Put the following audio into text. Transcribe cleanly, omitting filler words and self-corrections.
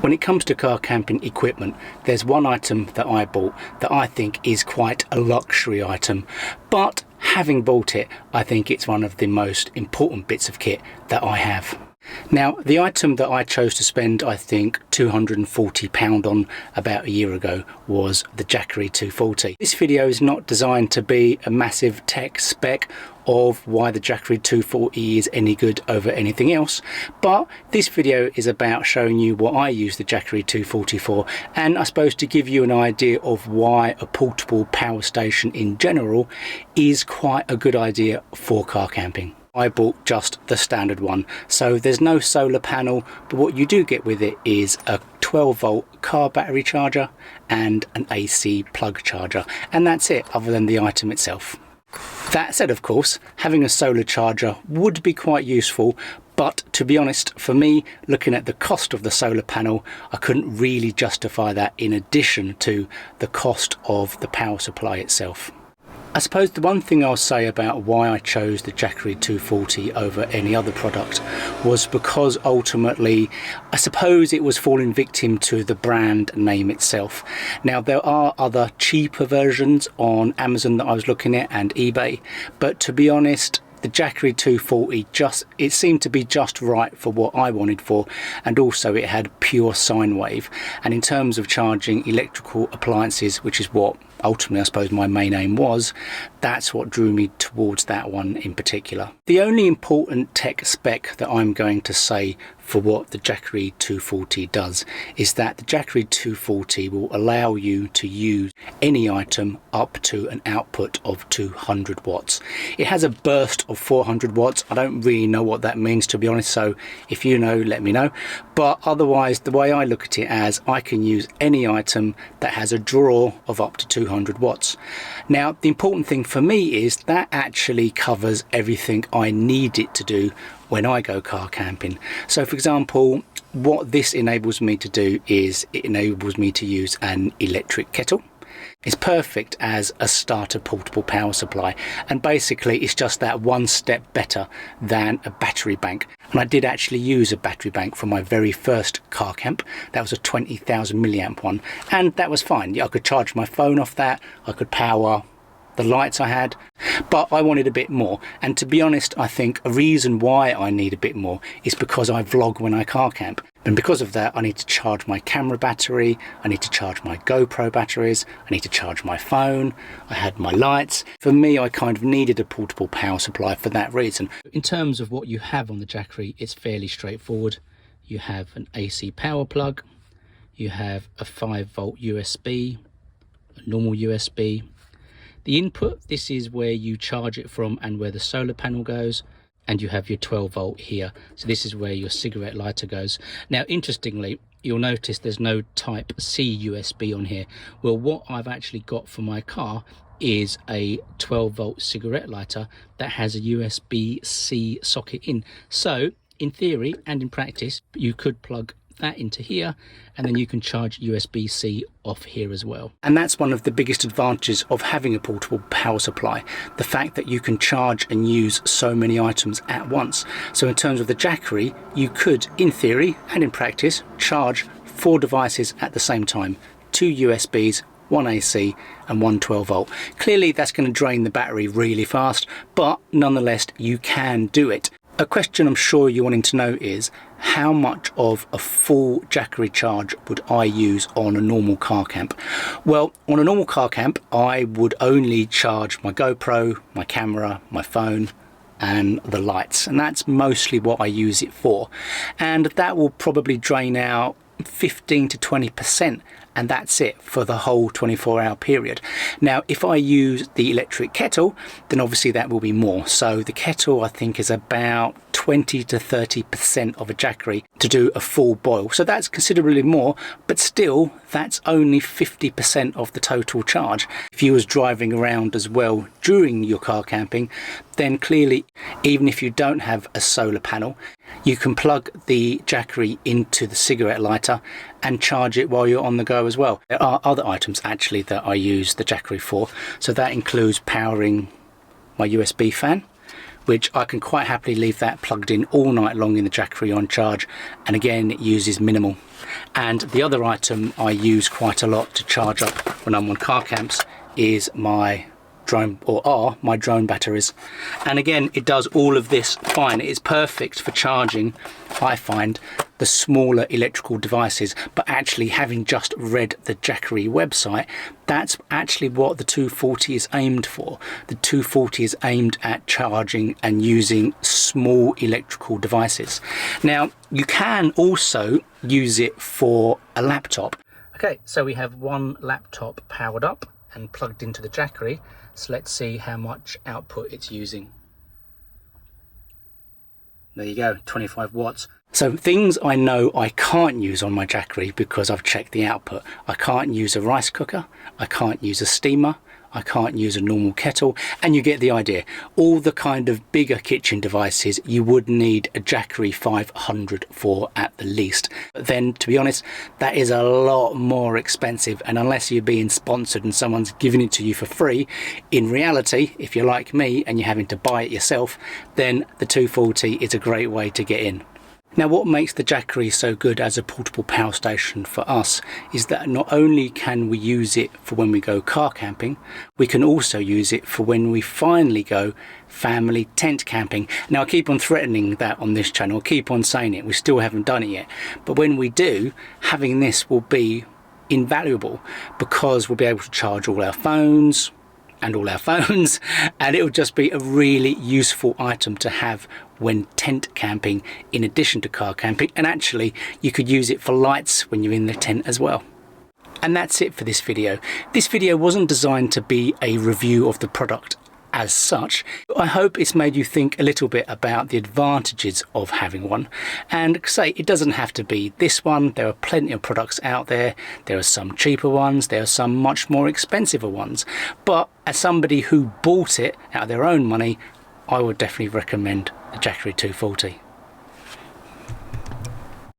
When it comes to car camping equipment, there's one item that I bought that I think is quite a luxury item, but having bought it, I think it's one of the most important bits of kit that I have. Now, the item that I chose to spend, I think, £240 on about a year ago was the Jackery 240. This video is not designed to be a massive tech spec of why the Jackery 240 is any good over anything else, but this video is about showing you what I use the Jackery 240 for, and I suppose to give you an idea of why a portable power station in general is quite a good idea for car camping. I bought just the standard one, so there's no solar panel, but what you do get with it is a 12-volt car battery charger and an AC plug charger, and that's it other than the item itself. That said, of course, having a solar charger would be quite useful, but to be honest, for me, looking at the cost of the solar panel, I couldn't really justify that in addition to the cost of the power supply itself. I suppose the one thing I'll say about why I chose the Jackery 240 over any other product was because ultimately, I suppose it was falling victim to the brand name itself. Now, there are other cheaper versions on Amazon that I was looking at and eBay, but to be honest, the Jackery 240 it seemed to be just right for what I wanted for, and also it had pure sine wave. And in terms of charging electrical appliances, which is what ultimately I suppose my main aim was, that's what drew me towards that one in particular. The only important tech spec that I'm going to say for what the Jackery 240 does is that the Jackery 240 will allow you to use any item up to an output of 200 watts. It has a burst of 400 watts. I don't really know what that means, to be honest, so if you know, let me know. But otherwise, the way I look at it as I can use any item that has a draw of up to 200 watts. Now, the important thing for me is that actually covers everything I need it to do when I go car camping. So for example, what this enables me to do is it enables me to use an electric kettle. It's perfect as a starter portable power supply, and basically it's just that one step better than a battery bank. And I did actually use a battery bank for my very first car camp. That was a 20,000 milliamp one, and that was fine. I could charge my phone off that, I could power the lights I had, but I wanted a bit more. And to be honest, I think a reason why I need a bit more is because I vlog when I car camp, and because of that I need to charge my camera battery, I need to charge my GoPro batteries, I need to charge my phone, I had my lights. For me, I kind of needed a portable power supply for that reason. In terms of what you have on the Jackery, it's fairly straightforward. You have an AC power plug, you have a 5-volt USB, a normal USB. The input, this is where you charge it from and where the solar panel goes, and you have your 12-volt here. So this is where your cigarette lighter goes. Now, interestingly, you'll notice there's no type C USB on here. Well, what I've actually got for my car is a 12-volt cigarette lighter that has a USB-C socket in. So in theory and in practice, you could plug that into here, and then you can charge USB-C off here as well. And that's one of the biggest advantages of having a portable power supply, the fact that you can charge and use so many items at once. So in terms of the Jackery, you could, in theory and in practice, charge 4 devices at the same time, 2 USBs, 1 AC and 1 12-volt. Clearly that's going to drain the battery really fast, but nonetheless you can do it. A question I'm sure you're wanting to know is, how much of a full Jackery charge would I use on a normal car camp? Well, on a normal car camp, I would only charge my GoPro, my camera, my phone, and the lights. And that's mostly what I use it for. And that will probably drain out 15 to 20%. And that's it for the whole 24-hour period. Now, if I use the electric kettle, then obviously that will be more. So the kettle, I think, is about 20 to 30% of a Jackery to do a full boil. So that's considerably more, but still, that's only 50% of the total charge. If you was driving around as well during your car camping, then clearly, even if you don't have a solar panel, you can plug the Jackery into the cigarette lighter and charge it while you're on the go as well. There are other items actually that I use the Jackery for. So that includes powering my USB fan, which I can quite happily leave that plugged in all night long in the Jackery on charge, and again it uses minimal. And the other item I use quite a lot to charge up when I'm on car camps is my drone, or are my drone batteries. And again, it does all of this fine. It is perfect for charging, I find, the smaller electrical devices. But actually, having just read the Jackery website, that's actually what the 240 is aimed for. The 240 is aimed at charging and using small electrical devices. Now, you can also use it for a laptop. Okay, so we have one laptop powered up and plugged into the Jackery. So let's see how much output it's using. There you go, 25 watts. So things I know I can't use on my Jackery because I've checked the output. I can't use a rice cooker, I can't use a steamer, I can't use a normal kettle, and you get the idea. All the kind of bigger kitchen devices you would need a Jackery 500 for at the least. But then, to be honest, that is a lot more expensive, and unless you're being sponsored and someone's giving it to you for free, in reality, if you're like me and you're having to buy it yourself, then the 240 is a great way to get in. Now, what makes the Jackery so good as a portable power station for us is that not only can we use it for when we go car camping, we can also use it for when we finally go family tent camping. Now, I keep on threatening that on this channel, I keep on saying it, we still haven't done it yet. But when we do, having this will be invaluable because we'll be able to charge all our phones, and it will just be a really useful item to have when tent camping in addition to car camping. And actually you could use it for lights when you're in the tent as well. And that's it for this video. This video wasn't designed to be a review of the product as such. I hope it's made you think a little bit about the advantages of having one. And say, it doesn't have to be this one. There are plenty of products out there. There are some cheaper ones, there are some much more expensive ones. But as somebody who bought it out of their own money, I would definitely recommend the Jackery 240.